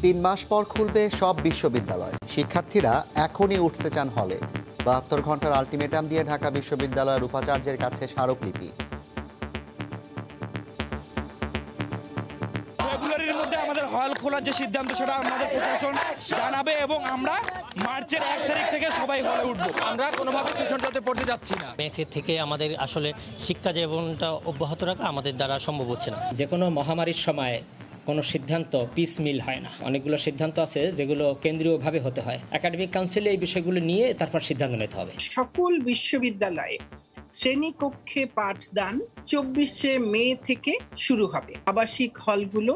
৩ মাস পর খুলবে সব বিশ্ববিদ্যালয়, শিক্ষার্থীরা এখনই উঠতে চান হলে। ৭২ ঘন্টার আলটিমেটাম দিয়ে ঢাকা বিশ্ববিদ্যালয়ের উপাচার্যের কাছে স্মারকলিপি। ফেব্রুয়ারির মধ্যে আমাদের হল খোলার যে সিদ্ধান্ত সেটা আমাদের প্রশাসন জানাবে এবং আমরা মার্চের ১ তারিখ থেকে সবাই হলে উঠবো। আমরা কোনোভাবে সেশনটাতে পড়তে যাচ্ছি না। মেসের থেকে আমাদের আসলে শিক্ষা জীবনটা অব্যাহত রাখা আমাদের দ্বারা সম্ভব হচ্ছে না। যে কোনো মহামারীর সময় কোনো সিদ্ধান্ত পিসমিল হয় না। অনেকগুলো সিদ্ধান্ত আছে যেগুলো কেন্দ্রীয়ভাবে হতে হয়। একাডেমিক কাউন্সিলে এই বিষয়গুলো নিয়ে তারপর সিদ্ধান্ত নিতে হবে। সকল বিশ্ববিদ্যালয়ে শ্রেণীকক্ষে পাঠদান ২৪শে মে থেকে শুরু হবে। আবাসিক হলগুলো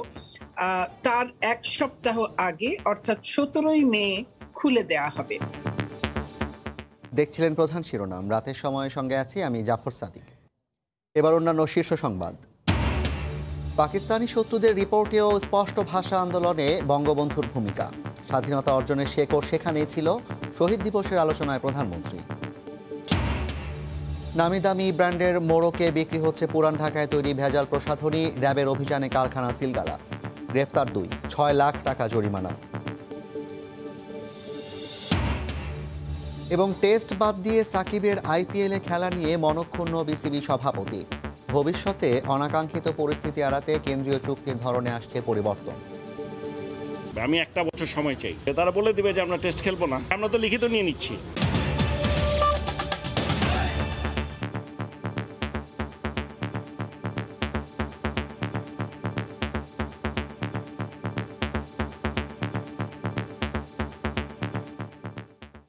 তার ১ সপ্তাহ আগে অর্থাৎ ১৭ই মে খুলে দেয়া হবে। দেখছিলেন প্রধান শিরোনাম, রাতের সময়ের সঙ্গে আছি আমি জাফর সাদিক। এবার অন্যান্য শীর্ষ সংবাদ। পাকিস্তানি শত্রুদের রিপোর্টেও স্পষ্ট ভাষা আন্দোলনে বঙ্গবন্ধুর ভূমিকা। স্বাধীনতা অর্জনের শেকড় সেখানেই ছিল, শহীদ দিবসের আলোচনায় প্রধানমন্ত্রী। নামি দামি ব্র্যান্ডের মোড়কে বিক্রি হচ্ছে পুরান ঢাকায় তৈরি ভেজাল প্রসাধনী। র্যাবের অভিযানে কারখানা সিলগালা, গ্রেফতার ২, ৬ লাখ টাকা জরিমানা। এবং টেস্ট বাদ দিয়ে সাকিবের আইপিএলে খেলা নিয়ে মনক্ষুণ্ণ বিসিবি সভাপতি। ভবিষ্যতে অনাকাঙ্ক্ষিত পরিস্থিতি এড়াতে কেন্দ্রীয় চুক্তির ধরনে আসছে পরিবর্তন। আমি 1 বছর সময় চাই, তারা বলে দিবে যে আমরা টেস্ট খেলবো না, আমরা তো লিখিত নিয়ে নিচ্ছি।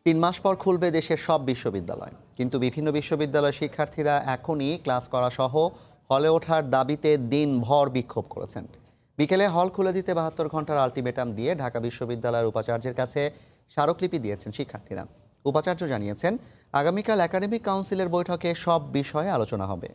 ৩ মাস পর খুলবে দেশের সব বিশ্ববিদ্যালয়, কিন্তু বিভিন্ন বিশ্ববিদ্যালয়ের শিক্ষার্থীরা এখনই ক্লাস করা সহ হলে ওঠার দাবিতে দিনভর বিক্ষোভ করেছেন। বিকেলে হল খুলে দিতে ৭২ ঘন্টার আলটিমেটাম দিয়ে ঢাকা বিশ্ববিদ্যালয়ের উপাচার্যের কাছে স্মারকলিপি দিয়েছেন শিক্ষার্থীরা। উপাচার্য জানিয়েছেন, আগামীকাল একাডেমিক কাউন্সিলের বৈঠকে সব বিষয়ে আলোচনা হবে।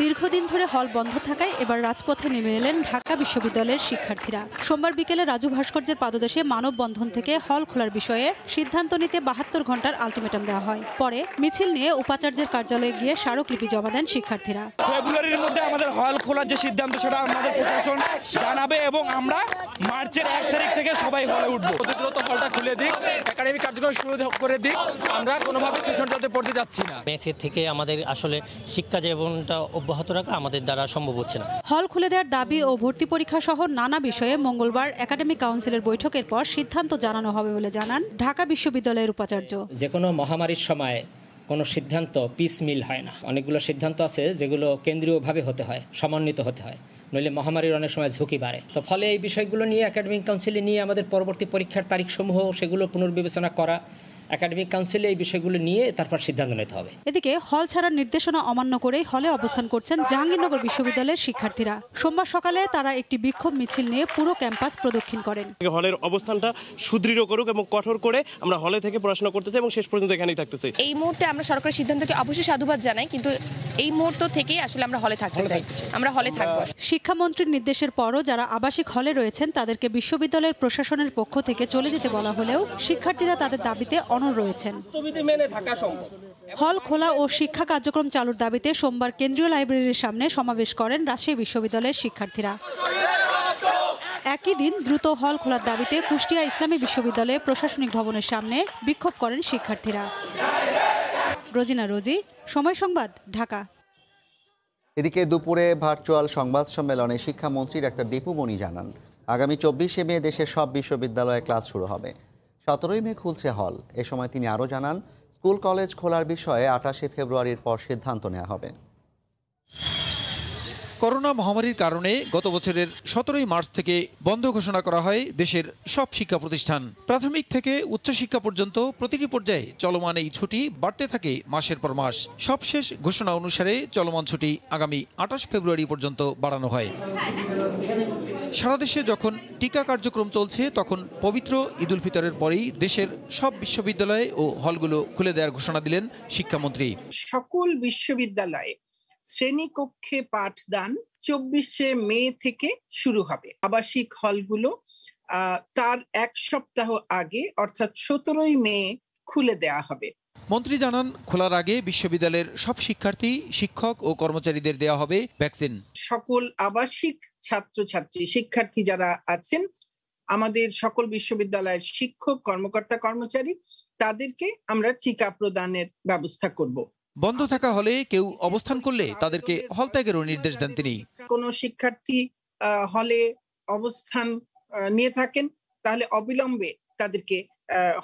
দীর্ঘদিন ধরে হল বন্ধ থাকায় এবার রাজপথে নেমে এলেন ঢাকা বিশ্ববিদ্যালয়ের শিক্ষার্থীরা। সোমবার বিকেলে রাজু ভাস্কর্যের পাদদেশে মানববন্ধন থেকে হল খোলার বিষয়ে সিদ্ধান্ত নিতে ৭২ ঘন্টার আলটিমেটাম দেওয়া হয়। পরে মিছিল নিয়ে উপাচার্যের কার্যালয়ে গিয়ে স্মারকলিপি জমা দেন শিক্ষার্থীরা। ফেব্রুয়ারির মধ্যে আমাদের হল খোলার যে সিদ্ধান্ত সেটা আমাদের প্রশাসন জানাবে এবং আমরা মার্চের ১ তারিখ থেকে সবাই হলে উঠবো। দ্রুত হলটা খুলে দিক, একাডেমিক কার্যক্রম শুরু করে দিক, আমরা কোনোভাবে সেশনটাতে পড়তে যাচ্ছি না। মেসের থেকে আমাদের আসলে শিক্ষা জীবনটা অব্যাহত রাখা আমাদের দ্বারা সম্ভব হচ্ছে না। হল খুলে দেওয়ার দাবি ও ভর্তি পরীক্ষা সহ নানা বিষয়ে মঙ্গলবার একাডেমিক কাউন্সিলের বৈঠকের পর সিদ্ধান্ত জানানো হবে বলে জানান ঢাকা বিশ্ববিদ্যালয়ের উপাচার্য। যে কোনো মহামারীর সময় কোনো সিদ্ধান্ত পিসমিল হয় না। অনেকগুলো সিদ্ধান্ত আছে যেগুলো কেন্দ্রীয়ভাবে হতে হয়, সমন্বিত হতে হয়, নইলে মহামারীর অনেক সময় ঝুঁকি বাড়ে। তো ফলে এই বিষয়গুলো নিয়ে একাডেমিক কাউন্সিলে নিয়ে আমাদের পরবর্তী পরীক্ষার তারিখসমূহ সেগুলো পুনর্বিবেচনা করা, একাডেমিক কাউন্সিলে এই বিষয়গুলো নিয়ে তারপর সিদ্ধান্ত নিতে হবে। এদিকে হল ছাড়ার নির্দেশনা অমান্য করেই হলে অবস্থান করছেন জাহাঙ্গীরনগর বিশ্ববিদ্যালয়ের শিক্ষার্থীরা। সোমবার সকালে তারা একটি বিক্ষোভ মিছিল নিয়ে পুরো ক্যাম্পাস প্রদক্ষিণ করেন। হলের অবস্থানটা সুদৃঢ় করুক এবং কঠোর করে আমরা হলে থেকে পড়াশোনা করতে চাই এবং শেষ পর্যন্ত এখানেই থাকতে চাই। এই মুহূর্তে আমরা সরকারের সিদ্ধান্তকে অবশ্যই সাধুবাদ জানাই, কিন্তু এই মুহূর্ত থেকেই আসলে আমরা হলে থাকতে চাই, আমরা হলে থাকবো। শিক্ষামন্ত্রীর নির্দেশের পরও যারা আবাসিক হলে রয়েছেন তাদেরকে বিশ্ববিদ্যালয়ের প্রশাসনের পক্ষ থেকে চলে যেতে বলা হলেও শিক্ষার্থীরা তাদের দাবিতে অনড় রয়েছেন। হল খোলা ও শিক্ষা কার্যক্রম চালুর দাবিতে সোমবার কেন্দ্রীয় লাইব্রেরির সামনে সমাবেশ করেন রাজশাহী বিশ্ববিদ্যালয়ের শিক্ষার্থীরা। একই দিন দ্রুত হল খোলার দাবিতে কুষ্টিয়া ইসলামী বিশ্ববিদ্যালয়ে প্রশাসনিক ভবনের সামনে বিক্ষোভ করেন শিক্ষার্থীরা। রোজিনা রোজি, সময় সংবাদ, ঢাকা। এদিকে দুপুরে ভার্চুয়াল সংবাদ সম্মেলনে শিক্ষামন্ত্রী ডাক্তার দীপু মনি জানান, আগামী ২৪শে মে দেশের সব বিশ্ববিদ্যালয়ে ক্লাস শুরু হবে। ১৭ই মে খুলছে হল। এ সময় তিনি আরও জানান, স্কুল কলেজ খোলার বিষয়ে ২৮শে ফেব্রুয়ারির পর সিদ্ধান্ত নেওয়া হবে। করোনা মহামারীর কারণে গত বছরের ১৭ই মার্চ থেকে বন্ধ ঘোষণা করা হয় দেশের সব শিক্ষা প্রতিষ্ঠান। প্রাথমিক থেকে উচ্চশিক্ষা পর্যন্ত প্রতিটি পর্যায়ে চলমান এই ছুটি বাড়তে থাকে মাসের পর মাস। সবশেষ ঘোষণা অনুসারে চলমান ছুটি আগামী ২৮ ফেব্রুয়ারি পর্যন্ত বাড়ানো হয়। সারা দেশে যখন টিকা কার্যক্রম চলছে তখন পবিত্র ঈদ উল ফিতরের পরেই দেশের সব বিশ্ববিদ্যালয় ও হলগুলো খুলে দেওয়ার ঘোষণা দিলেন শিক্ষামন্ত্রী। সকল বিশ্ববিদ্যালয়ে শ্রেণীকক্ষে পাঠদান ২৪শে মে থেকে শুরু হবে। আবাসিক হলগুলো তার ১ সপ্তাহ আগে অর্থাৎ ১৭ই মে খুলে দেয়া হবে। মন্ত্রী জানান, খোলার আগে বিশ্ববিদ্যালয়ের সব শিক্ষার্থী, শিক্ষক ও কর্মচারীদের দেওয়া হবে ভ্যাকসিন। সকল আবাসিক ছাত্রছাত্রী শিক্ষার্থী যারা আছেন, আমাদের সকল বিশ্ববিদ্যালয়ের শিক্ষক, কর্মকর্তা, কর্মচারী, তাদেরকে আমরা টিকা প্রদানের ব্যবস্থা করব। বন্ধ থাকা হলে কেউ অবস্থান করলে তাদেরকে হল ত্যাগেরও নির্দেশ দেন তিনি। কোনো শিক্ষার্থী হলে অবস্থান নিয়ে থাকেন, তাহলে অবিলম্বে তাদেরকে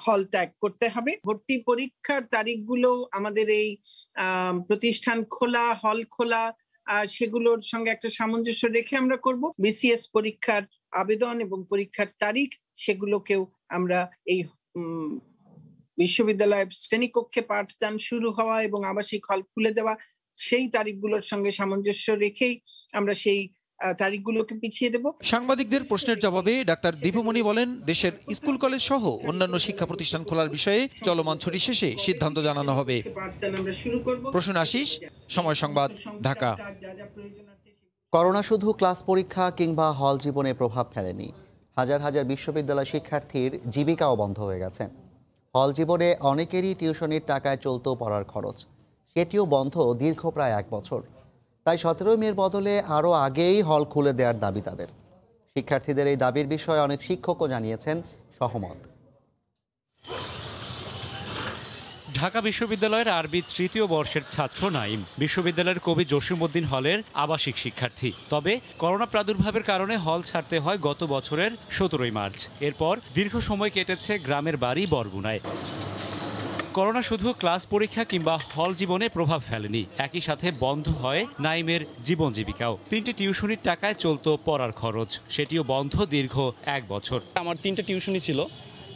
হল ত্যাগ করতে হবে। ভর্তি পরীক্ষার তারিখগুলো আমাদের এই প্রতিষ্ঠান খোলা, হল খোলা, সেগুলোর সঙ্গে একটা সামঞ্জস্য রেখে আমরা করব। বিসিএস পরীক্ষার আবেদন এবং পরীক্ষার তারিখ, সেগুলোকেও আমরা এই বিশ্ববিদ্যালয়ের শ্রেণীকক্ষে পাঠদান শুরু হওয়া এবং আবাসিক হল খুলে দেওয়া, সেই তারিখগুলোর সঙ্গে সামঞ্জস্য রেখেই আমরা সেই তারিখগুলোকে পিছিয়ে দেব। সাংবাদিকদের প্রশ্নের জবাবে ডাক্তার দীপুমণি বলেন, দেশের স্কুল কলেজ সহ অন্যান্য শিক্ষা প্রতিষ্ঠান খোলার বিষয়ে চলমান ছুটি শেষে সিদ্ধান্ত জানানো হবে। প্রসূন আশিস, সময় সংবাদ, ঢাকা। করোনা শুধু ক্লাস পরীক্ষা কিংবা হল জীবনে প্রভাব ফেলেনি, হাজার হাজার বিশ্ববিদ্যালয় শিক্ষার্থীর জীবিকাও বন্ধ হয়ে গেছে। হল জীবনে অনেকেরই টিউশনির টাকায় চলতো পড়ার খরচ, সেটিও বন্ধ দীর্ঘ প্রায় 1 বছর। তাই 17 মের বদলে আরও আগেই হল খুলে দেওয়ার দাবি তাদের। শিক্ষার্থীদের এই দাবির বিষয়ে অনেক শিক্ষকও জানিয়েছেন সহমত। ঢাকা বিশ্ববিদ্যালয়ের আরবি 3য় বর্ষের ছাত্র নাইম বিশ্ববিদ্যালয়ের কবি জসিমউদ্দিন হলের আবাসিক শিক্ষার্থী। তবে করোনা প্রাদুর্ভাবের কারণে হল ছাড়তে হয় গত বছরের 17 মার্চ। এরপর দীর্ঘ সময় কেটেছে গ্রামের বাড়ি বরগুনায়। করোনা শুধু ক্লাস পরীক্ষা কিংবা হল জীবনে প্রভাব ফেলেনি, একই সাথে বন্ধ হয় নাইমের জীবন জীবিকাও। 3টে টিউশনির টাকায় চলতো পড়ার খরচ, সেটিও বন্ধ দীর্ঘ 1 বছর। আমার 3টে টিউশনি ছিল,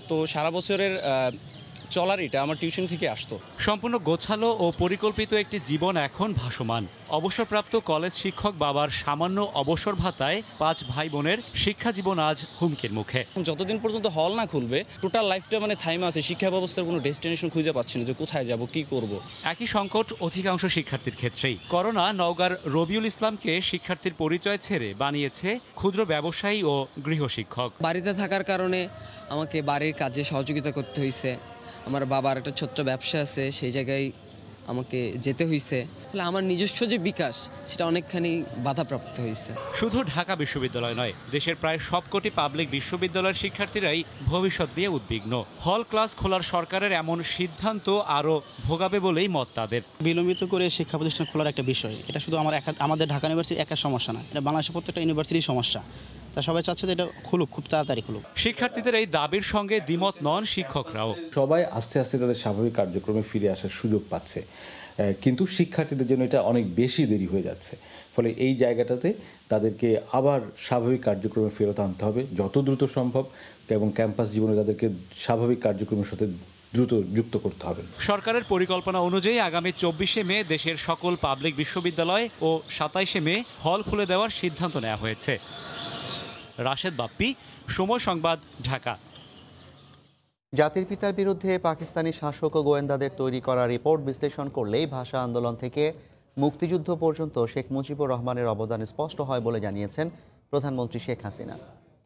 তো সারা বছরের চলার এটা আমার টিউশন থেকে আসতো। সম্পূর্ণ গোছালো ও পরিকল্পিত একটি জীবন এখন ভাসমান। অবসরপ্রাপ্ত কলেজ শিক্ষক বাবার সামান্য অবসর ভাতায় 5 ভাই বোনের শিক্ষা জীবন আজ হুমকির মুখে। যতদিন পর্যন্ত হল না খুলবে, টোটাল লাইফটা থাইমা আছে। শিক্ষা ব্যবস্থার কোনো ডেস্টিনেশন খুঁজে পাচ্ছি না যে কোথায় যাব, কি করব। একই সংকট অধিকাংশ শিক্ষার্থীর ক্ষেত্রেই। করোনা নওগাঁর রবিউল ইসলামকে শিক্ষার্থীর পরিচয় ছেড়ে বানিয়েছে ক্ষুদ্র ব্যবসায়ী ও গৃহশিক্ষক। বাড়িতে থাকার কারণে আমাকে বাড়ির কাজে সহযোগিতা করতে হয়েছে। আমার বাবার একটা ছোট্ট ব্যবসা আছে, সেই জায়গায় আমাকে যেতে হয়েছে। তাহলে আমার নিজস্ব যে বিকাশ, সেটা অনেকখানি বাধাপ্রাপ্ত হয়েছে। শুধু ঢাকা বিশ্ববিদ্যালয় নয়, দেশের প্রায় সবকটি পাবলিক বিশ্ববিদ্যালয়ের শিক্ষার্থীরাই ভবিষ্যৎ নিয়ে উদ্বিগ্ন। হল ক্লাস খোলার সরকারের এমন সিদ্ধান্ত আরও ভোগাবে বলেই মত তাদের। বিলম্বিত করে শিক্ষা প্রতিষ্ঠান খোলার একটা বিষয়, এটা শুধু আমাদের ঢাকা ইউনিভার্সিটির একা সমস্যা না, এটা বাংলাদেশের প্রত্যেকটা ইউনিভার্সিটির সমস্যা। তা সবাই চাচ্ছে যে এটা খুলুক, খুব তাড়াতাড়ি খুলুক। শিক্ষার্থীদের এই দাবির সঙ্গে দ্বিমত নন শিক্ষকরাও। সবাই আস্তে আস্তে তাদের স্বাভাবিক কার্যক্রমে ফিরে আসার সুযোগ পাচ্ছে, কিন্তু শিক্ষার্থীদের জন্য এটা অনেক বেশি দেরি হয়ে যাচ্ছে। ফলে এই জায়গাটাতে তাদেরকে আবার স্বাভাবিক কার্যক্রমে ফেরত আনতে হবে যত দ্রুত সম্ভব, এবং ক্যাম্পাস জীবনে তাদেরকে স্বাভাবিক কার্যক্রমের সাথে দ্রুত যুক্ত করতে হবে। সরকারের পরিকল্পনা অনুযায়ী আগামী 24শে মে দেশের সকল পাবলিক বিশ্ববিদ্যালয় ও 27শে মে হল খুলে দেওয়ার সিদ্ধান্ত নেওয়া হয়েছে। রাশেদ বাপ্পি, সময় সংবাদ, ঢাকা। জাতির পিতার বিরুদ্ধে পাকিস্তানি শাসক ও গোয়েন্দাদের তৈরি করা রিপোর্ট বিশ্লেষণ করলেই ভাষা আন্দোলন থেকে মুক্তিযুদ্ধ পর্যন্ত শেখ মুজিবুর রহমানের অবদান স্পষ্ট হয় বলে জানিয়েছেন প্রধানমন্ত্রী শেখ হাসিনা।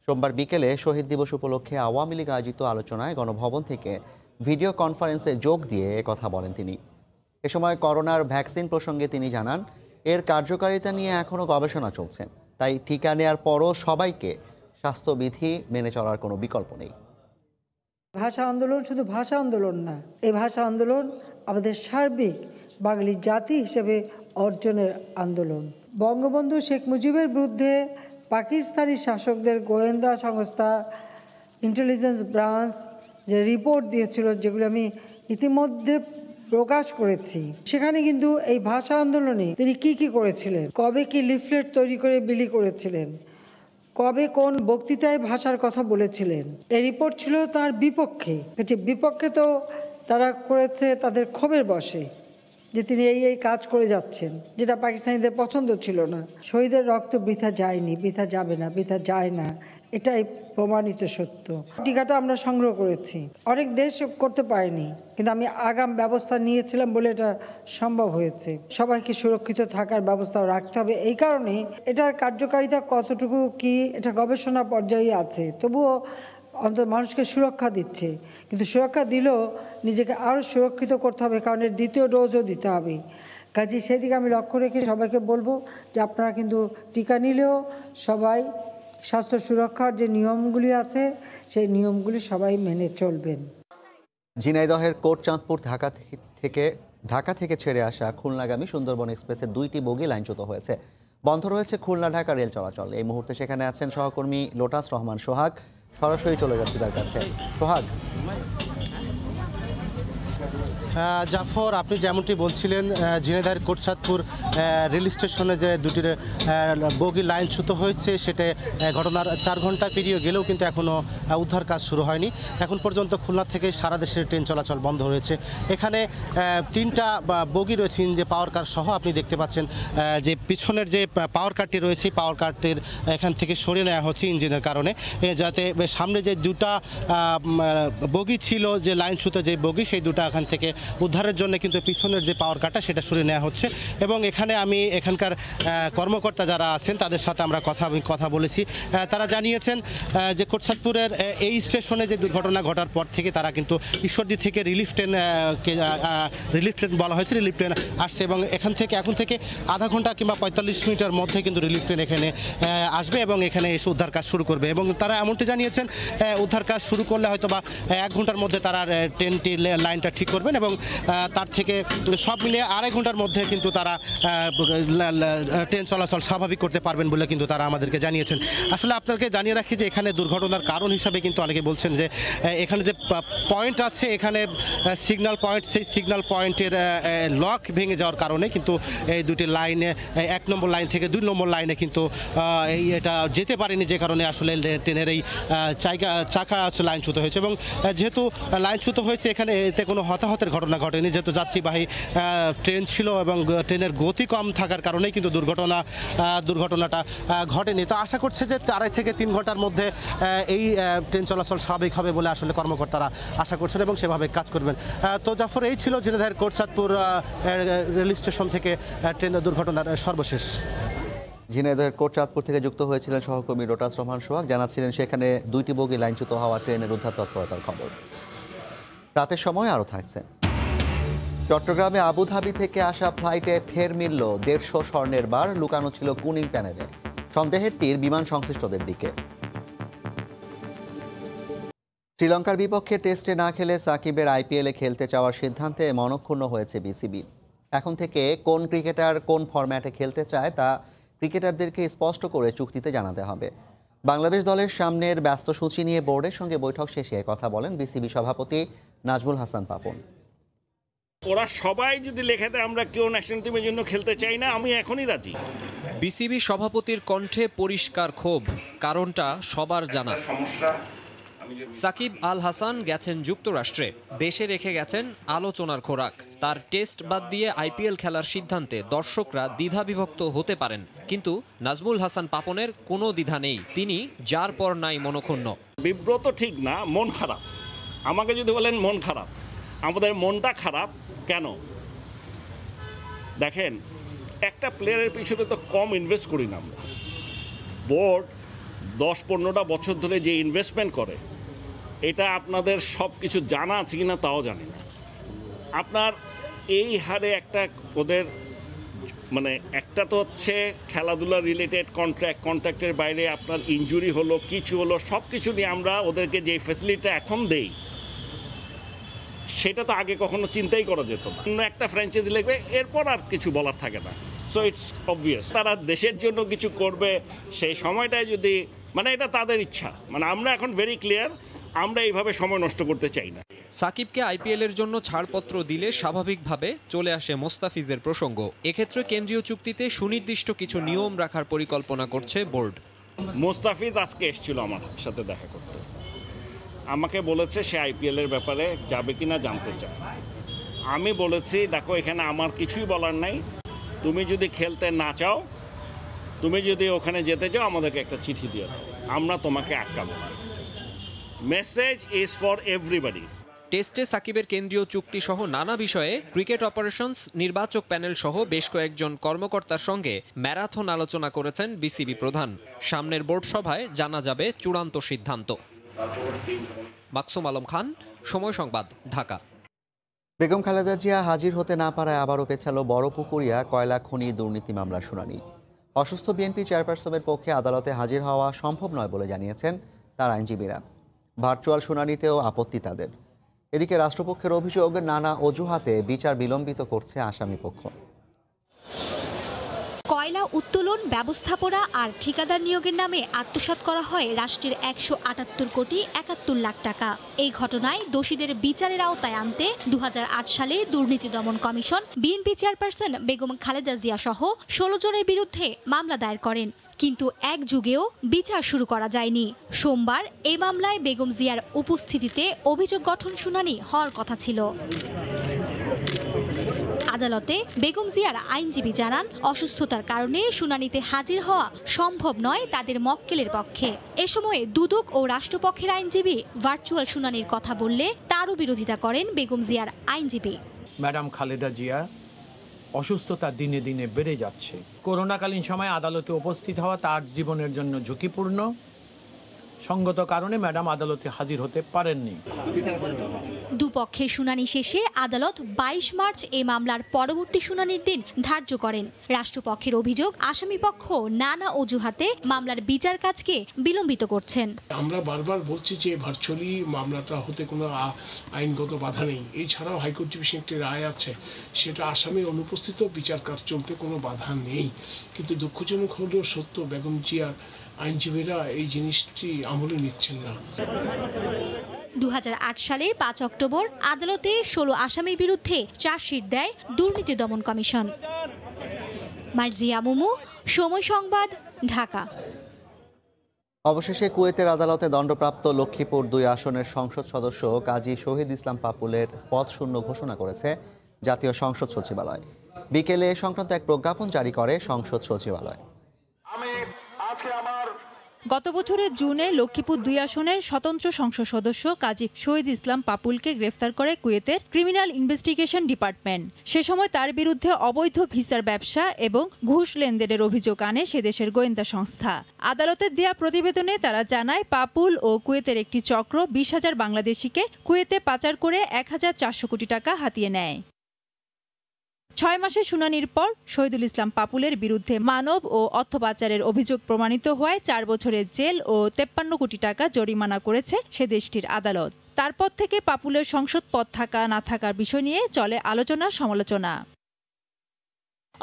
সোমবার বিকেলে শহীদ দিবস উপলক্ষে আওয়ামী লীগ আয়োজিত আলোচনায় গণভবন থেকে ভিডিও কনফারেন্সে যোগ দিয়ে কথা বলেন তিনি। এ সময় করোনার ভ্যাকসিন প্রসঙ্গে তিনি জানান, এর কার্যকারিতা নিয়ে এখনও গবেষণা চলছে, তাই টিকা নেয়ার পরও সবাইকে স্বাস্থ্যবিধি মেনে চলার কোনো বিকল্প নেই। ভাষা আন্দোলন শুধু ভাষা আন্দোলন না, এই ভাষা আন্দোলন আমাদের সার্বিক বাঙালি জাতি হিসেবে অর্জনের আন্দোলন। বঙ্গবন্ধু শেখ মুজিবের বিরুদ্ধে পাকিস্তানি শাসকদের গোয়েন্দা সংস্থা ইন্টেলিজেন্স ব্রাঞ্চ যে রিপোর্ট দিয়েছিল, যেগুলো আমি ইতিমধ্যে প্রকাশ করেছি, সেখানে কিন্তু এই ভাষা আন্দোলনে তিনি কি করেছিলেন, কবে কি লিফলেট তৈরি করে বিলি করেছিলেন, কবে কোন বক্তৃতায় ভাষার কথা বলেছিলেন, এই রিপোর্ট ছিল তার বিপক্ষে। বিপক্ষে তো তারা করেছে তাদের ক্ষোভের বশে, যে তিনি এই কাজ করে যাচ্ছেন, যেটা পাকিস্তানিদের পছন্দ ছিল না। শহীদের রক্ত বৃথা যায়নি, বৃথা যাবে না, বৃথা যায় না, এটাই প্রমাণিত সত্য। টিকাটা আমরা সংগ্রহ করেছি, অনেক দেশ করতে পারেনি, কিন্তু আমি আগাম ব্যবস্থা নিয়েছিলাম বলে এটা সম্ভব হয়েছে। সবাইকে সুরক্ষিত থাকার ব্যবস্থাও রাখতে হবে। এই কারণে এটার কার্যকারিতা কতটুকু কি, এটা গবেষণা পর্যায়ে আছে। তবুও অন্তত মানুষকে সুরক্ষা দিচ্ছে, কিন্তু সুরক্ষা দিলেও নিজেকে আরও সুরক্ষিত করতে হবে, কারণ এর দ্বিতীয় ডোজও দিতে হবে। কাজে সেদিকে আমি লক্ষ্য রেখে সবাইকে বলবো যে আপনারা কিন্তু টিকা নিলেও সবাই স্বাস্থ্য সুরক্ষার যে নিয়মগুলি আছে সেই নিয়মগুলি সবাই মেনে চলবেন। ঝিনাইদহের কোটচাঁদপুর ঢাকা থেকে ছেড়ে আসা খুলনাগামী সুন্দরবন এক্সপ্রেসের 2টি বগি লাইনচ্যুত হয়েছে। বন্ধ রয়েছে খুলনা ঢাকা রেল চলাচল। এই মুহূর্তে সেখানে আছেন সহকর্মী লোটাস রহমান সোহাগ। সরাসরি চলে যাচ্ছে তার কাছে। সোহাগ, জাফর, আপনি যেমনটি বলছিলেন, ঝিনাইদহের কোটচাঁদপুর রেল স্টেশনে যে 2টি বগি লাইনচ্যুত হয়েছে, সেটা ঘটনার 4 ঘন্টা পেরিয়ে গেলেও কিন্তু এখনও উদ্ধার কাজ শুরু হয়নি। এখন পর্যন্ত খুলনা থেকে সারা দেশের ট্রেন চলাচল বন্ধ রয়েছে। এখানে 3টা বগি রয়েছে ইঞ্জিন পাওয়ার কার সহ। আপনি দেখতে পাচ্ছেন যে পিছনের যে পাওয়ার কারটি রয়েছে, পাওয়ার কারটির এখান থেকে সরিয়ে নেওয়া হচ্ছে ইঞ্জিনের কারণে, যাতে সামনে যে 2টা বগি ছিল, যে লাইনচ্যুত যে বগি, সেই 2টা এখান থেকে উদ্ধারের জন্য কিন্তু পিছনের যে পাওয়ার কারটা সেটা সরিয়ে নেওয়া হচ্ছে। এবং এখানে আমি এখানকার কর্মকর্তা যারা আছেন তাদের সাথে আমরা কথা বলেছি। তারা জানিয়েছেন যে কোটচাঁদপুরের এই স্টেশনে যে দুর্ঘটনা ঘটার পর থেকে তারা কিন্তু ঈশ্বরদী থেকে রিলিফ ট্রেন বলা হয়েছে, রিলিফ ট্রেন আসছে এবং এখন থেকে আধা ঘন্টা কিংবা 45 মিনিটের মধ্যে কিন্তু রিলিফ ট্রেন এখানে আসবে এবং এখানে এসে উদ্ধার কাজ শুরু করবে। এবং তারা এমনটি জানিয়েছেন উদ্ধার কাজ শুরু করলে হয়তো বা 1 ঘন্টার মধ্যে তারা ট্রেনটি লাইনটা ঠিক করবেন এবং তার থেকে সব মিলিয়ে 2.5 ঘন্টার মধ্যে কিন্তু তারা ট্রেন চলাচল স্বাভাবিক করতে পারবেন বলে কিন্তু তারা আমাদেরকে জানিয়েছেন। আসলে আপনাকে জানিয়ে রাখি যে এখানে দুর্ঘটনার কারণ হিসাবে কিন্তু অনেকে বলছেন যে এখানে যে পয়েন্ট আছে, এখানে সিগন্যাল পয়েন্ট, সেই সিগন্যাল পয়েন্টের লক ভেঙে যাওয়ার কারণে কিন্তু এই 2টি লাইনে, 1 নম্বর লাইন থেকে 2 নম্বর লাইনে কিন্তু এটা যেতে পারেনি, যে কারণে আসলে ট্রেনের এই চাকা লাইনচ্যুত হয়েছে। এবং যেহেতু লাইনচ্যুত হয়েছে, এখানে এতে কোনো হতাহতের ঘটনা ঘটেনি, যেহেতু যাত্রীবাহী ট্রেন ছিল এবং ট্রেনের গতি কম থাকার কারণেই কিন্তু দুর্ঘটনাটা ঘটেনি। তো আশা করছে যে 2.5 থেকে 3 ঘন্টার মধ্যে এই ট্রেন চলাচল স্বাভাবিক হবে বলে আসলে কর্মকর্তারা আশা করছেন এবং সেভাবে কাজ করবেন। তো জাফর, এই ছিল ঝিনাইদহের কোটচাঁদপুর রেল স্টেশন থেকে ট্রেন দুর্ঘটনার সর্বশেষ। ঝিনাইদহের কোটচাঁদপুর থেকে যুক্ত হয়েছিলেন সহকর্মী লোটাস রহমান সোহাগ, জানাচ্ছিলেন সেখানে 2টি বগি লাইনচ্যুত হওয়া ট্রেনের উদ্ধার তৎপরতার খবর। রাতের সময় আরও থাকছে। চট্টগ্রামে আবুধাবি থেকে আসা ফ্লাইটে ফের মিলল 150 স্বর্ণের বার, লুকানো ছিল কুনিং প্যানেলে। সন্দেহের তীর বিমান সংশ্লিষ্টদের দিকে। শ্রীলঙ্কার বিপক্ষে টেস্টে না খেলে সাকিবের আইপিএলে খেলতে চাওয়ার সিদ্ধান্তে মনঃক্ষুণ্ণ হয়েছে বিসিবি। এখন থেকে কোন ক্রিকেটার কোন ফরম্যাটে খেলতে চায় তা ক্রিকেটারদেরকে স্পষ্ট করে চুক্তিতে জানাতে হবে। বাংলাদেশ দলের সামনের ব্যস্ত সূচি নিয়ে বোর্ডের সঙ্গে বৈঠক শেষে কথা বলেন বিসিবি সভাপতি নাজমুল হাসান পাপন। ওরা সবাই যদি লেখে দেয় আমরা কেউ ন্যাশনাল টিমের জন্য খেলতে চাই না, আমি এখনই রাজি। বিসিবি সভাপতির কণ্ঠে পরিষ্কার ক্ষোভ, কারণটা সবার জানা। সাকিব আল হাসান গেছেন যুক্তরাষ্ট্রে, দেশে রেখে গেছেন আলোচনার খোরাক। তার টেস্ট বাদ দিয়ে আইপিএল খেলার সিদ্ধান্তে দর্শকরা দ্বিধাবিভক্ত হতে পারেন, কিন্তু নাজমুল হাসান পাপনের কোনো দ্বিধা নেই, তিনি যার পর নাই মনক্ষুণ্ণ। বিব্রত ঠিক না, মন খারাপ। আমাকে যদি বলেন মন খারাপ, আমাদের মনটা খারাপ কেন? দেখেন, একটা প্লেয়ারের পিছনে তো কম ইনভেস্ট করি না আমরা। বোর্ড 10-15টা বছর ধরে যে ইনভেস্টমেন্ট করে, এটা আপনাদের সব কিছু জানা আছে কিনা তাও জানি না। আপনার এই হারে একটা ওদের মানে একটা তো হচ্ছে খেলাধুলা রিলেটেড কন্ট্রাক্টের বাইরে আপনার ইনজুরি হলো, কিছু হলো, সব কিছু নিয়ে আমরা ওদেরকে যে ফ্যাসিলিটিটা এখন দেই সেটা তো আগে কখনো চিন্তাই করা যেত না। অন্য একটা ফ্র্যাঞ্চাইজি লিখবে, এরপর আর কিছু বলার থাকে না। সো ইটস অবভিয়াস তারা দেশের জন্য কিছু করবে, সেই সময়টায় যদি মানে এটা তাদের ইচ্ছা। মানে আমরা এখন ভেরি ক্লিয়ার, আমরা এইভাবে সময় নষ্ট করতে চাই না। সাকিবকে আইপিএলের জন্য ছাড়পত্র দিলে স্বাভাবিকভাবে চলে আসে মোস্তাফিজের প্রসঙ্গ। এক্ষেত্রে কেন্দ্রীয় চুক্তিতে সুনির্দিষ্ট কিছু নিয়ম রাখার পরিকল্পনা করছে বোর্ড। মোস্তাফিজ আজকে এসেছিল আমার সাথে দেখা করতে, আমাকে বলেছে সে আইপিএলের ব্যাপারে যাবে কিনা জানতে চায়। আমি বলেছি দেখো, এখানে আমার কিছুই বলার নাই, তুমি যদি খেলতে না চাও, তুমি যদি ওখানে যেতে চাও, আমাদেরকে একটা চিঠি দিয়ে দাও, আমরা তোমাকে আটকাবো না। Message is for everybody. টেস্টে সাকিবের কেন্দ্রীয় চুক্তি সহ নানা বিষয়ে ক্রিকেট অপারেশনস নির্বাচক প্যানেল সহ বেশ কয়েকজন কর্মকর্তার সঙ্গে ম্যারাথন আলোচনা করেছেন বিসিবি প্রধান। সামনের বোর্ড সভায় জানা যাবে চূড়ান্ত সিদ্ধান্ত। মাকসুম আলম খান, সময় সংবাদ, ঢাকা। বেগম খালেদা জিয়া হাজির হতে না পারায় আবারও পেছালো বড়পুকুরিয়া কয়লা খনি দুর্নীতি মামলার শুনানি। অসুস্থ বিএনপি চেয়ারপারসনের পক্ষে আদালতে হাজির হওয়া সম্ভব নয় বলে জানিয়েছেন তার আইনজীবীরা। ভার্চুয়াল শুনানিতেও আপত্তি তাদের। এদিকে রাষ্ট্রপক্ষের অভিযোগ, নানা অজুহাতে বিচার বিলম্বিত করছে আসামিপক্ষ। কয়লা উত্তোলন, ব্যবস্থাপনা আর ঠিকাদার নিয়োগের নামে আত্মসাৎ করা হয় রাষ্ট্রের ১৭৮ কোটি ৭১ লাখ টাকা। এই ঘটনায় দোষীদের বিচারের আওতায় আনতে ২০০৮ সালে দুর্নীতি দমন commission BNP chairperson Begum Khaleda Zia সহ ১৬ জনের বিরুদ্ধে মামলা দায়ের করেন। কিন্তু এক যুগেও বিচার শুরু করা যায়নি। সোমবার এই মামলায় বেগম জিয়ার উপস্থিতিতে অভিযোগ গঠন শুনানি হওয়ার কথা ছিল। আদালতে বেগম জিয়ার আইনজীবী জানান, অসুস্থতার কারণে শুনানিতে হাজির হওয়া সম্ভব নয় তাদের মক্কেলের পক্ষে। এ সময়ে দুদক ও রাষ্ট্রপক্ষের আইনজীবী ভার্চুয়াল শুনানির কথা বললে তারও বিরোধিতা করেন বেগম জিয়ার আইনজীবী। ম্যাডাম খালেদা জিয়া অসুস্থতা দিনে দিনে বেড়ে যাচ্ছে। করোনাকালীন সময়ে আদালতে উপস্থিত হওয়া তার জীবনের জন্য ঝুঁকিপূর্ণ। সঙ্গত কারণে ম্যাডাম আদালতে হাজির হতে পারেননি। দুপক্ষের শুনানি শেষে আদালত ২২ মার্চ এই মামলার পরবর্তী শুনানির দিন ধার্য করেন। রাষ্ট্রপক্ষের অভিযোগ, আসামিপক্ষ নানা অজুহাতে মামলার বিচার কাজকে বিলম্বিত করছেন। আমরা বারবার বলছি যে ভার্চুয়ালি মামলাটা হতে কোনো আইনগত বাধা নেই। এছাড়াও হাইকোর্ট ডিভিশন একটি রায় আছে, সেটা আসামি অনুপস্থিত বিচার কাজ চলতে কোনো বাধা নেই। কিন্তু দুঃখজনক হলেও সত্য, বেগম জিয়ার আইনজীবীরা এই জিনিসটি আমলে নিচ্ছেন না। ২০০৮ সালের ৫ অক্টোবর আদালতে ১৬ আসামির বিরুদ্ধে চার্জশিট দেয় দুর্নীতি দমন কমিশন। মার্জিয়া মুমু, সময় সংবাদ, ঢাকা। অবশেষে কুয়েতের আদালতে দণ্ডপ্রাপ্ত লক্ষ্মীপুর ২ আসনের সংসদ সদস্য কাজী শহীদ ইসলাম পাপুলের পদ শূন্য ঘোষণা করেছে জাতীয় সংসদ সচিবালয়। বিকেলে এ সংক্রান্ত এক প্রজ্ঞাপন জারি করে সংসদ সচিবালয়। গত বছরের জুনে লক্ষ্মীপুর ২ আসনের স্বতন্ত্র সংসদ সদস্য কাজী শহীদ ইসলাম পাপুলকে গ্রেফতার করে কুয়েতের ক্রিমিনাল ইনভেস্টিগেশন ডিপার্টমেন্ট। সে সময় তার বিরুদ্ধে অবৈধ ভিসার ব্যবসা এবং ঘুষ লেনদেনের অভিযোগ আনে সে দেশের গোয়েন্দা সংস্থা। আদালতের দেয়া প্রতিবেদনে তারা জানায়, পাপুল ও কুয়েতের একটি চক্র ২০,০০০ বাংলাদেশিকে কুয়েতে পাচার করে ১,৪০০ কোটি টাকা হাতিয়ে নেয়। ৬ মাসের শুনানির পর শহীদুল ইসলাম পাপুলের বিরুদ্ধে মানব ও অর্থ পাচারের অভিযোগ প্রমাণিত হওয়ায় ৪ বছরের জেল ও ৫৩ কোটি টাকা জরিমানা করেছে সে দেশটির আদালত। তারপর থেকে পাপুলের সংসদ পদ থাকা না থাকার বিষয় নিয়ে চলে আলোচনা সমালোচনা।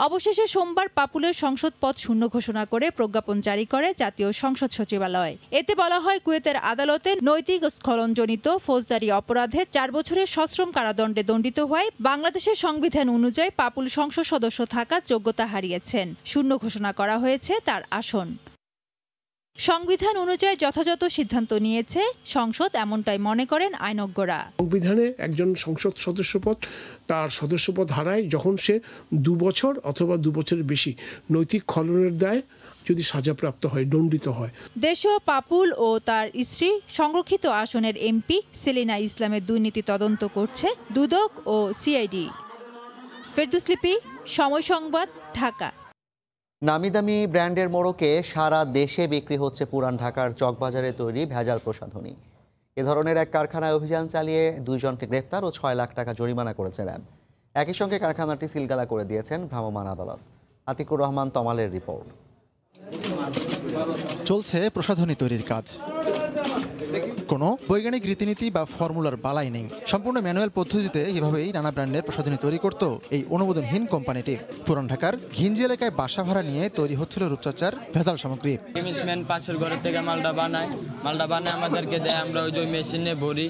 অবশেষে সোমবার পাপুলের সংসদ পদ শূন্য ঘোষণা করে প্রজ্ঞাপন জারি করে জাতীয় সংসদ সচিবালয়। এতে বলা হয়, কুয়েতের আদালতে নৈতিক স্খলনজনিত ফৌজদারি অপরাধে ৪ বছরের সশ্রম কারাদণ্ডে দণ্ডিত হওয়ায় বাংলাদেশের সংবিধান অনুযায়ী পাপুল সংসদ সদস্য থাকার যোগ্যতা হারিয়েছেন। শূন্য ঘোষণা করা হয়েছে তার আসন। সংবিধান অনুযায়ী যথাযথ সিদ্ধান্ত নিয়েছে সংসদ, এমনটাই মনে করেন আইনজ্ঞরা। সংবিধানে একজন সংসদ সদস্যপদ তার সদস্যপদ হারায় যখন সে ২ বছর অথবা ২ বছরের বেশি নৈতিক খলনের দায়ে যদি সাজাপ্রাপ্ত হয়, দণ্ডিত হয়। দেশীয় পাপুল ও তার স্ত্রী সংরক্ষিত আসনের এমপি সেলিনা ইসলামের দুর্নীতি তদন্ত করছে দুদক ও সিআইডি। ফেরদৌস লিপি, সময় সংবাদ, ঢাকা। নামিদামি ব্র্যান্ডের মোড়কে সারা দেশে বিক্রি হচ্ছে পুরান ঢাকার চকবাজারে তৈরি ভেজাল প্রসাধনী। এ ধরনের এক কারখানায় অভিযান চালিয়ে ২ জনকে গ্রেফতার ও ৬ লাখ টাকা জরিমানা করেছে র্যাব। একই সঙ্গে কারখানাটি সিলগালা করে দিয়েছেন ভ্রাম্যমাণ আদালত। আতিকুর রহমান তমালের রিপোর্ট। চলছে প্রসাধনী তৈরির কাজ। কোনো বৈজ্ঞানিক রীতিনীতি বা ফর্মুলার বালাই নেই, সম্পূর্ণ ম্যানুয়াল পদ্ধতিতে এভাবেই নানা ব্র্যান্ডের প্রসাধনী তৈরি করত এই অনুমোদনহীন কোম্পানিটি। পুরান ঢাকার ঘিঞ্জি এলাকায় বাসা ভাড়া নিয়ে তৈরি হচ্ছিল রূপচর্চার ভেজাল সামগ্রী। পাশের ঘরের থেকে মালটা বানায় আমাদেরকে দেয়, আমরা ওই যে মেশিনে ভরি,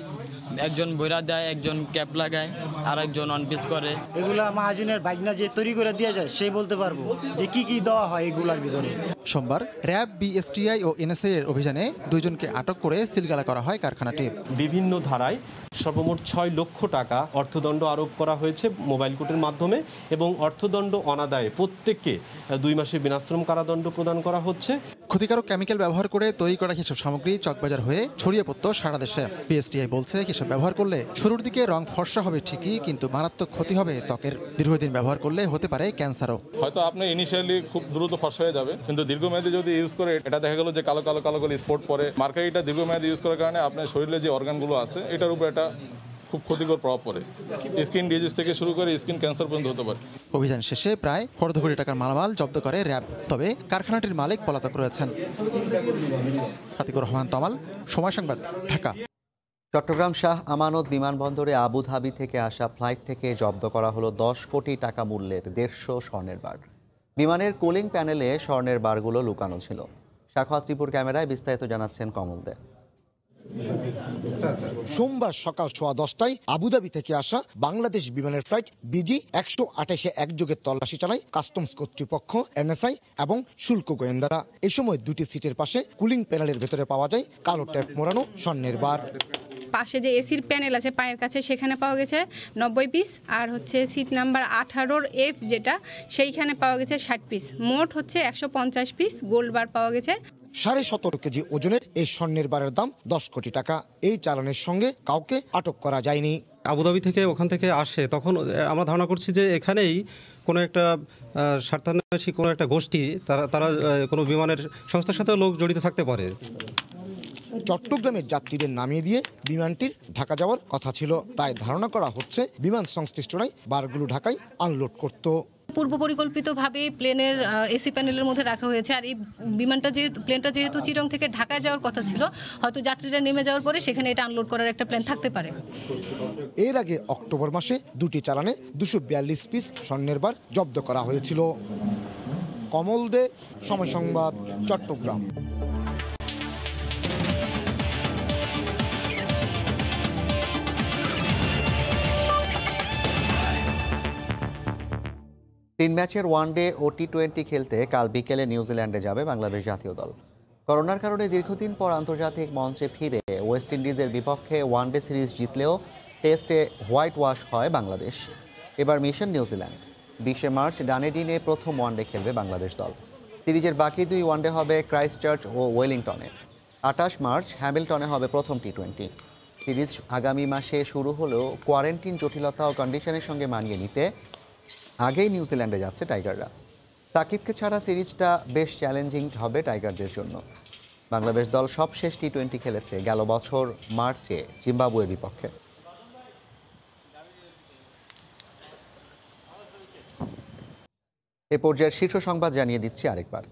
একজন বইরা দেয়, একজন ক্যাপ লাগায়, আর একজন অন পিস করে। এগুলা মাহাজনের বাইকনা যে তৈরি করে দিয়ে যায় সেই বলতে পারবো যে কি কি দেওয়া হয় এগুলার ভিতরে। সোমবার র্যাব, বিএসটিআই ও এনএসআই এর অভিযানে ২ জনকে আটক করে সিলগালা করা হয় কারখানাটি। বিভিন্ন ধারায় সর্বমোট ৬ লক্ষ টাকা অর্থদণ্ড আরোপ করা হয়েছে মোবাইল কোর্টের মাধ্যমে, এবং অর্থদণ্ড অনাদায়ে প্রত্যেককে ২ মাসের বিনাশ্রম কারাদণ্ড প্রদান করা হচ্ছে। ক্ষতিকারক কেমিক্যাল ব্যবহার করে তৈরি করা এসব সামগ্রী চকবাজার হয়ে ছড়িয়ে পড়ত সারা দেশে। বিএসটিআই বলছে এসব ব্যবহার করলে শুরুর দিকে রং ফর্সা হবে ঠিকই, টেকনোলজি, কিন্তু মারাত্মক ক্ষতি হবে ত্বকের। দীর্ঘদিন ব্যবহার করলে হতে পারে ক্যান্সারও। হয়তো আপনি ইনিশিয়ালি খুব দ্রুত ফর্সা হয়ে যাবে, কিন্তু দীর্ঘমেয়াদী যদি ইউজ করে এটা দেখা গেল যে কালো কালো কালো করে স্পট পরে। মার্কারিটা দীর্ঘমেয়াদী ইউজ করার কারণে আপনার শরীরে যে অর্গানগুলো আছে এটার উপর এটা খুব ক্ষতিকর প্রভাব পড়ে। স্কিন ডিজিজ থেকে শুরু করে স্কিন ক্যান্সার পর্যন্ত হতে পারে। অভিযান শেষে প্রায় 1.5 কোটি টাকার মালামাল জব্দ করে র্যাব। তবে কারখানাটির মালিক পলাতক রয়েছেন। আতিকুর রহমান তমাল, সময় সংবাদ, ঢাকা। চট্টগ্রাম শাহ আমানত বিমানবন্দরে আবুধাবি থেকে আসা ফ্লাইট থেকে জব্দ করা হলো 10 কোটি টাকা মূল্যের 150 স্বর্ণের বার। বিমানের কুলিং প্যানেলে স্বর্ণের বারগুলো লুকানো ছিল। সাখাওয়াত ত্রিপুর ক্যামেরায় বিস্তারিত জানাচ্ছেন কমল দে। সোমবার সকাল 10:15টায় আবুধাবি থেকে আসা বাংলাদেশ বিমানের ফ্লাইট BG 128-এ একযোগে তল্লাশি চালায় কাস্টমস কর্তৃপক্ষ, NSI এবং শুল্ক গোয়েন্দারা। এই সময় দুটি সিটের পাশে কুলিং প্যানেলের ভেতরে পাওয়া যায় কালো ট্যাপ মোড়ানো স্বর্ণের বার। পাশে যে এসির প্যানেল আছে পায়ের কাছে, সেখানে পাওয়া গেছে 90 পিস, আর হচ্ছে সিট নাম্বার 18 F যেটা, সেইখানে পাওয়া গেছে 60 পিস। মোট হচ্ছে 150 পিস গোল্ড বার পাওয়া গেছে। 17.5 কেজি ওজনের এই স্বর্ণের বারের দাম 10 কোটি টাকা। এই চালানের সঙ্গে কাউকে আটক করা যায়নি। আবুধাবি থেকে ওখান থেকে আসে, তখন আমরা ধারণা করছি যে এখানেই কোনো একটা স্বার্থান্বেষী কোনো একটা গোষ্ঠী, তারা কোনো বিমানের সংস্থার সাথে লোক জড়িত থাকতে পারে। চট্টগ্রামের যাত্রীদের নামিয়ে দিয়ে বিমানটির ঢাকা যাওয়ার কথা ছিল, তাই ধারণা করা হচ্ছে বিমান সংশ্লিষ্টরাই বারগুলো ঢাকায় আনলোড করত। পূর্ব পরিকল্পিতভাবে প্লেনের এসি প্যানেলের মধ্যে রাখা হয়েছে। আর এই প্লেনটা যেহেতু চিটং থেকে ঢাকায় যাওয়ার কথা ছিল, হয়তো যাত্রীরা নেমে যাওয়ার পরে সেখানে এটা আনলোড করার একটা প্ল্যান থাকতে পারে। এর আগে অক্টোবর মাসে দুটি চালানে 242 পিস স্বর্ণের বার জব্দ করা হয়েছিল। কমল দে, সময় সংবাদ, চট্টগ্রাম। তিন ম্যাচের ওয়ানডে ও টি20 খেলতে কাল বিকেলে নিউজিল্যান্ডে যাবে বাংলাদেশ জাতীয় দল। করোনার কারণে দীর্ঘদিন পর আন্তর্জাতিক মঞ্চে ফিরে ওয়েস্ট ইন্ডিজের বিপক্ষে ওয়ানডে সিরিজ জিতলেও টেস্টে হোয়াইট ওয়াশ হয় বাংলাদেশ। এবার মিশন নিউজিল্যান্ড। 20 মার্চ ডানেডিনে প্রথম ওয়ানডে খেলবে বাংলাদেশ দল। সিরিজের বাকি দুই ওয়ানডে হবে ক্রাইস্টচার্চ ও ওয়েলিংটনে। 28 মার্চ হ্যামিল্টনে হবে প্রথম টি20। সিরিজ আগামী মাসে শুরু হলেও কোয়ারেন্টিন জটিলতা ও কন্ডিশনের সঙ্গে মানিয়ে নিতে আগেই নিউজিল্যান্ডে যাচ্ছে টাইগাররা। সাকিবকে ছাড়া সিরিজটা বেশ চ্যালেঞ্জিং হবে টাইগারদের জন্য। বাংলাদেশ দল সবশেষ টি20 খেলেছে গেল বছর মার্চে জিম্বাবুয়ের বিপক্ষে। এ পর্যায়ের শীর্ষ সংবাদ জানিয়ে দিচ্ছি আরেকবার।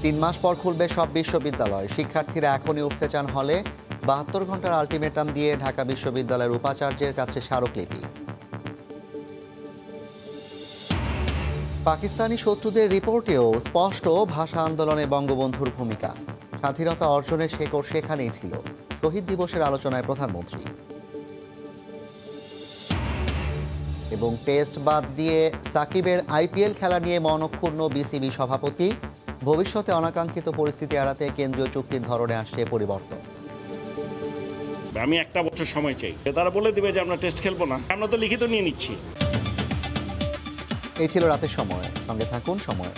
3 মাস পর খুলবে সব বিশ্ববিদ্যালয়। শিক্ষার্থীরা এখনই উঠতে চান হলে। 72 ঘন্টার আলটিমেটাম দিয়ে ঢাকা বিশ্ববিদ্যালয়ের উপাচার্যের কাছে স্মারকলিপি। পাকিস্তানি শত্রুদের রিপোর্টেও স্পষ্ট ভাষা আন্দোলনে বঙ্গবন্ধুর ভূমিকা। স্বাধীনতা অর্জনের শেকড় সেখানেই ছিল। শহীদ দিবসের আলোচনায় প্রধানমন্ত্রী। এবং টেস্ট বাদ দিয়ে সাকিবের IPL খেলা নিয়ে মনক্ষুণ্ণ বিসিবি সভাপতি। ভবিষ্যতে অনাকাঙ্ক্ষিত পরিস্থিতি এড়াতে কেন্দ্রীয় চুক্তির ধরনে আসছে পরিবর্তন। আমি 1 বছর সময় চাই। তারা বলে দিবে যে আমরা টেস্ট খেলবো না, আমরা তো লিখিত নিয়ে নিচ্ছি। এই ছিল রাতের সময়। সঙ্গে থাকুন সময়।